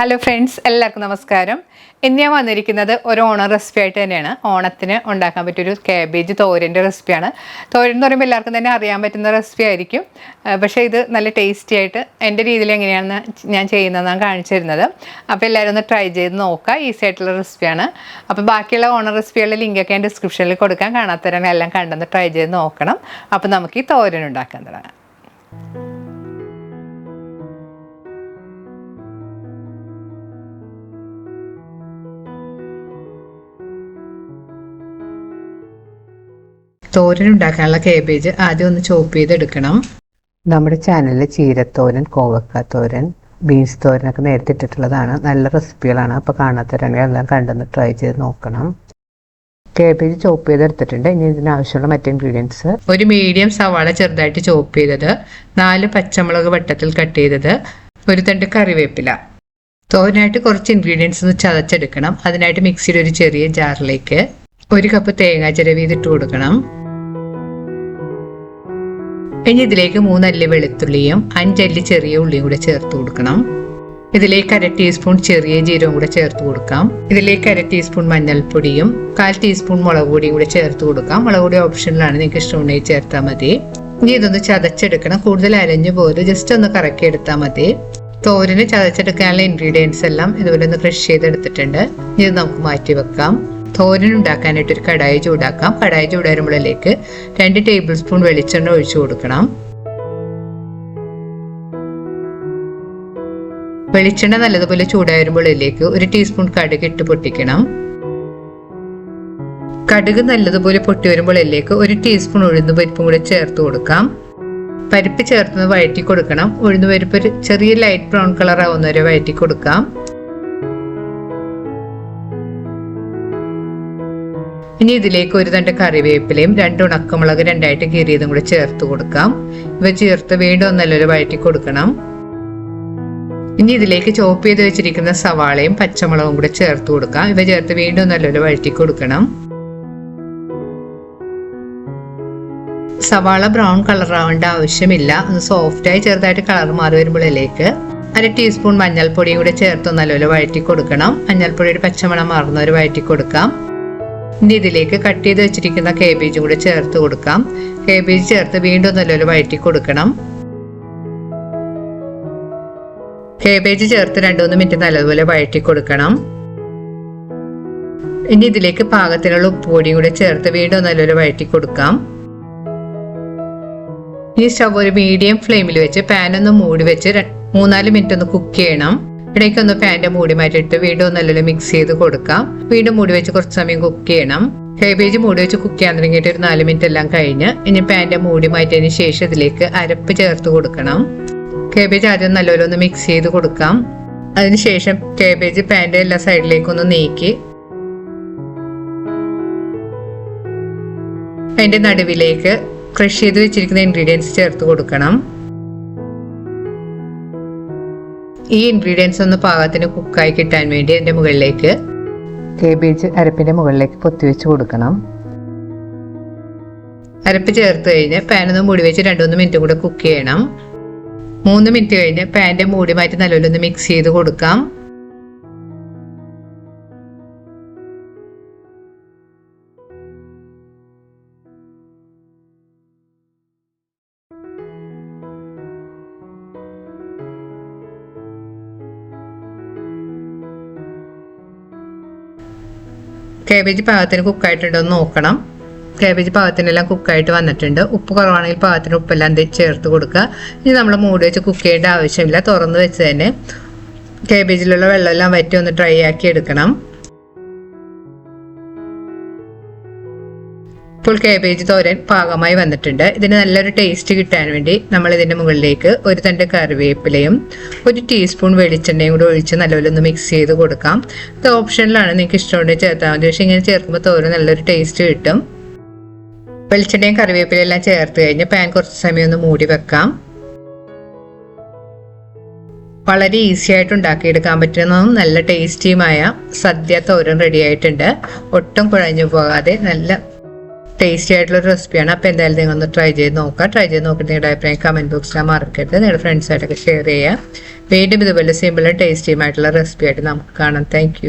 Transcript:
Hello friends, എല്ലാവർക്കും നമസ്കാരം. ഇന്ന് ഞാൻ വന്നിരിക്കുന്നത് ഒരു ഓണം റെസിപ്പി ആയിട്ട് തന്നെയാണ്. ഓണത്തിന് ഉണ്ടാക്കാൻ പറ്റിയൊരു കാബേജ് തോരൻ്റെ റെസിപ്പിയാണ്. തോരൻ എന്ന് പറയുമ്പോൾ എല്ലാവർക്കും തന്നെ അറിയാൻ പറ്റുന്ന റെസിപ്പി ആയിരിക്കും. പക്ഷേ ഇത് നല്ല ടേസ്റ്റി ആയിട്ട് എൻ്റെ രീതിയിൽ എങ്ങനെയാണെന്ന് ഞാൻ ചെയ്യുന്നതെന്നാണ് കാണിച്ചു തരുന്നത്. അപ്പോൾ എല്ലാവരും ഒന്ന് ട്രൈ ചെയ്ത് നോക്കുക. ഈസി ആയിട്ടുള്ള റെസിപ്പിയാണ്. അപ്പോൾ ബാക്കിയുള്ള ഓണം റെസിപ്പികളുടെ ലിങ്കൊക്കെ ഞാൻ ഡിസ്ക്രിപ്ഷനിൽ കൊടുക്കാൻ, കാണാത്തവരെല്ലാം എല്ലാം കണ്ടെന്ന് ട്രൈ ചെയ്ത് നോക്കണം. അപ്പോൾ നമുക്ക് ഈ തോരൻ ഉണ്ടാക്കാൻ തുടങ്ങാം. തോരൻ ഉണ്ടാക്കാനുള്ള കാബേജ് ആദ്യം ഒന്ന് ചോപ്പ് ചെയ്തെടുക്കണം. നമ്മുടെ ചാനലിൽ ചീരത്തോരൻ, കോവക്കാത്തോരൻ, ബീൻസ് തോരനൊക്കെ നേരത്തെ ഇട്ടിട്ടുള്ളതാണ്. നല്ല റെസിപ്പികളാണ്. അപ്പോൾ കാണാത്തവരാണെങ്കിൽ എല്ലാം കണ്ടെന്ന് ട്രൈ ചെയ്ത് നോക്കണം. കാബേജ് ചോപ്പ് ചെയ്തെടുത്തിട്ടുണ്ട്. ഇനി ഇതിനാവശ്യമുള്ള മറ്റ് ഇൻഗ്രീഡിയൻസ്: ഒരു മീഡിയം സവാള ചെറുതായിട്ട് ചോപ്പ് ചെയ്തത്, 4 പച്ചമുളക് വട്ടത്തിൽ കട്ട് ചെയ്തത്, ഒരു തണ്ട് കറിവേപ്പില. തോരനായിട്ട് കുറച്ച് ഇൻഗ്രീഡിയൻസ് ഒന്ന് ചതച്ചെടുക്കണം. അതിനായിട്ട് മിക്സിയുടെ ഒരു ചെറിയ ജാറിലേക്ക് 1 കപ്പ് തേങ്ങ ചിരവിതിട്ട് കൊടുക്കണം. ഇനി ഇതിലേക്ക് 3 അല്ലി വെളുത്തുള്ളിയും 5 അല്ലി ചെറിയ ഉള്ളിയും കൂടെ ചേർത്ത് കൊടുക്കണം. ഇതിലേക്ക് 1/2 ടീസ്പൂൺ ചെറിയ ജീരകം കൂടെ ചേർത്ത് കൊടുക്കാം. ഇതിലേക്ക് 1/2 ടീസ്പൂൺ മഞ്ഞൾപ്പൊടിയും 1/4 ടീസ്പൂൺ മുളക് പൊടിയും കൂടെ ചേർത്ത് കൊടുക്കാം. മുളക് പൊടി ഓപ്ഷനിലാണ്, നിങ്ങൾക്ക് ഇഷ്ടമുണ്ടെങ്കിൽ ചേർത്താൽ മതി. ഇനി ഇതൊന്ന് ചതച്ചെടുക്കണം. കൂടുതൽ അരഞ്ഞു പോലും ജസ്റ്റ് ഒന്ന് കറക്കി എടുത്താൽ മതി. തോരന് ചതച്ചെടുക്കാനുള്ള ഇൻഗ്രീഡിയൻസ് എല്ലാം ഇതുപോലെ ഒന്ന് ക്രഷ് ചെയ്തെടുത്തിട്ടുണ്ട്. ഇനി ഇത് നമുക്ക് മാറ്റി വെക്കാം. തോരൻ ഉണ്ടാക്കാനായിട്ട് ഒരു കടായി ചൂടാക്കാം. കടായി ചൂടാകുമ്പോഴേക്ക് 2 ടേബിൾ സ്പൂൺ വെളിച്ചെണ്ണ ഒഴിച്ചു കൊടുക്കണം. വെളിച്ചെണ്ണ നല്ലതുപോലെ ചൂടാകുമ്പോഴേക്ക് 1 ടീസ്പൂൺ കടുക് ഇട്ട് പൊട്ടിക്കണം. കടുക് നല്ലതുപോലെ പൊട്ടി വരുമ്പോഴേക്ക് 1 ടീസ്പൂൺ ഉഴുന്നുപരിപ്പും കൂടെ ചേർത്ത് കൊടുക്കാം. പരിപ്പ് ചേർത്ത് വഴറ്റി കൊടുക്കണം. ഉഴുന്നുപരിപ്പ് ഒരു ചെറിയ ലൈറ്റ് ബ്രൗൺ കളർ ആവുന്നവരെ വഴറ്റി കൊടുക്കാം. ഇനി ഇതിലേക്ക് 1 തണ്ട് കറിവേപ്പിലയും 2 ഉണക്കമുളക് 2ആയിട്ട് കീറിയതും കൂടെ ചേർത്ത് കൊടുക്കാം. ഇവ ചേർത്ത് വീണ്ടും നല്ലൊരു വഴറ്റി കൊടുക്കണം. ഇനി ഇതിലേക്ക് ചോപ്പ് ചെയ്ത് വെച്ചിരിക്കുന്ന സവാളയും പച്ചമുളകും കൂടെ ചേർത്ത് കൊടുക്കാം. ഇവ ചേർത്ത് വീണ്ടും നല്ലൊരു വഴറ്റി കൊടുക്കണം. സവാള ബ്രൗൺ കളർ ആവേണ്ട ആവശ്യമില്ല. ഒന്ന് സോഫ്റ്റായി ചെറുതായിട്ട് കളർ മാറി വരുമ്പോഴേക്ക് 1/2 ടീസ്പൂൺ മഞ്ഞൾപ്പൊടിയും കൂടെ ചേർത്ത് നല്ലൊരു വഴറ്റി കൊടുക്കണം. മഞ്ഞൾപ്പൊടിയുടെ പച്ചമണം മാറുന്നവർ വഴറ്റി കൊടുക്കാം. ഇനി ഇതിലേക്ക് കട്ട് ചെയ്ത് വെച്ചിരിക്കുന്ന കാബേജും കൂടെ ചേർത്ത് കൊടുക്കാം. കാബേജ് ചേർത്ത് വീണ്ടും നല്ലൊരു വഴറ്റി കൊടുക്കണം. കാബേജ് ചേർത്ത് 2-3 മിനിറ്റ് നല്ലതുപോലെ വഴറ്റി കൊടുക്കണം. ഇനി ഇതിലേക്ക് പാകത്തിനുള്ള ഉപ്പുപൊടിയും കൂടെ ചേർത്ത് വീണ്ടും നല്ലൊരു വഴറ്റി കൊടുക്കാം. ഈ സ്റ്റവ് ഒരു മീഡിയം ഫ്ലെയിമിൽ വെച്ച് പാൻ ഒന്ന് മൂടി വെച്ച് 3-4 മിനിറ്റ് ഒന്ന് കുക്ക് ചെയ്യണം. ഇടയ്ക്കൊന്ന് പാൻ്റെ മൂടി മാറ്റിയിട്ട് വീണ്ടും നല്ലൊരു മിക്സ് ചെയ്ത് കൊടുക്കാം. വീണ്ടും മൂടി വെച്ച് കുറച്ച് സമയം കുക്ക് ചെയ്യണം. കാബേജ് മൂടി വെച്ച് കുക്ക് ചെയ്യാൻ തുടങ്ങിയിട്ട് ഒരു 4 മിനിറ്റ് എല്ലാം കഴിഞ്ഞ് ഇനി പാൻ്റെ മൂടി മാറ്റിയതിന് ശേഷം ഇതിലേക്ക് അരപ്പ് ചേർത്ത് കൊടുക്കണം. കാബേജ് ആദ്യം നല്ലപോലെ ഒന്ന് മിക്സ് ചെയ്ത് കൊടുക്കാം. അതിനുശേഷം കാബേജ് പാൻ്റെ എല്ലാ സൈഡിലേക്കൊന്ന് നീക്കി അതിൻ്റെ നടുവിലേക്ക് ക്രഷ് ചെയ്ത് വെച്ചിരിക്കുന്ന ഇൻഗ്രീഡിയൻസ് ചേർത്ത് കൊടുക്കണം. ഈ ഇൻഗ്രീഡിയൻസ് ഒന്ന് പാകത്തിന് കുക്കായി കിട്ടാൻ വേണ്ടി അതിൻ്റെ മുകളിലേക്ക് കാബേജ് അരപ്പിൻ്റെ മുകളിലേക്ക് പൊത്തിവെച്ച് കൊടുക്കണം. അരപ്പ് ചേർത്ത് കഴിഞ്ഞ് പാനൊന്ന് മൂടി വെച്ച് 2-3 മിനിറ്റ് കൂടെ കുക്ക് ചെയ്യണം. 3 മിനിറ്റ് കഴിഞ്ഞ് പാൻ്റെ മൂടി മാറ്റി നല്ലപോലെ ഒന്ന് മിക്സ് ചെയ്ത് കൊടുക്കാം. കാബേജ് പാകത്തിന് കുക്കായിട്ടുണ്ടോ എന്ന് നോക്കണം. കാബേജ് പാകത്തിനെല്ലാം കുക്കായിട്ട് വന്നിട്ടുണ്ട്. ഉപ്പ് കുറവാണെങ്കിൽ പാകത്തിന് ഉപ്പെല്ലാം ചേർത്ത് കൊടുക്കുക. ഇനി നമ്മൾ മൂടി വെച്ച് കുക്ക് ചെയ്യേണ്ട ആവശ്യമില്ല. തുറന്ന് വെച്ച് തന്നെ കാബേജിലുള്ള വെള്ളമെല്ലാം വറ്റി ഒന്ന് ഡ്രൈ ആക്കി എടുക്കണം. ഇപ്പോൾ കാബേജ് തോരൻ പാകമായി വന്നിട്ടുണ്ട്. ഇതിന് നല്ലൊരു ടേസ്റ്റ് കിട്ടാൻ വേണ്ടി നമ്മൾ ഇതിൻ്റെ മുകളിലേക്ക് 1 തണ്ട് കറിവേപ്പിലയും 1 ടീസ്പൂൺ വെളിച്ചെണ്ണയും കൂടെ ഒഴിച്ച് നല്ലപോലെ ഒന്ന് മിക്സ് ചെയ്ത് കൊടുക്കാം. ഇത് ഓപ്ഷനിലാണ്, നിങ്ങൾക്ക് ഇഷ്ടമുണ്ടെങ്കിൽ ചേർത്താൽ മതി. പക്ഷേ ഇങ്ങനെ ചേർക്കുമ്പോൾ തോരൻ നല്ലൊരു ടേസ്റ്റ് കിട്ടും. വെളിച്ചെണ്ണയും കറിവേപ്പിലയും എല്ലാം ചേർത്ത് കഴിഞ്ഞ് പാൻ കുറച്ച് സമയം ഒന്ന് മൂടി വെക്കാം. വളരെ ഈസി ആയിട്ട് ഉണ്ടാക്കിയെടുക്കാൻ പറ്റുന്നതും നല്ല ടേസ്റ്റിയുമായ സദ്യ തോരൻ റെഡി ആയിട്ടുണ്ട്. ഒട്ടും കുഴഞ്ഞു പോകാതെ നല്ല ടേസ്റ്റി ആയിട്ടുള്ള റെസിപ്പിയാണ്. അപ്പോൾ എന്തായാലും നിങ്ങൾ ഒന്ന് ട്രൈ ചെയ്ത് നോക്കുക. ട്രൈ ചെയ്ത് നോക്കിയിട്ട് നിങ്ങളുടെ അഭിപ്രായം കമൻറ്റ് ബോക്സിൽ മറക്കരുത്. നിങ്ങളുടെ ഫ്രണ്ട്സായിട്ടൊക്കെ ഷെയർ ചെയ്യുക. വീണ്ടും ഇതുപോലെ സിമ്പിളും ടേസ്റ്റിയുമായിട്ടുള്ള റെസിപ്പി ആയിട്ട് നമുക്ക് കാണാം. താങ്ക്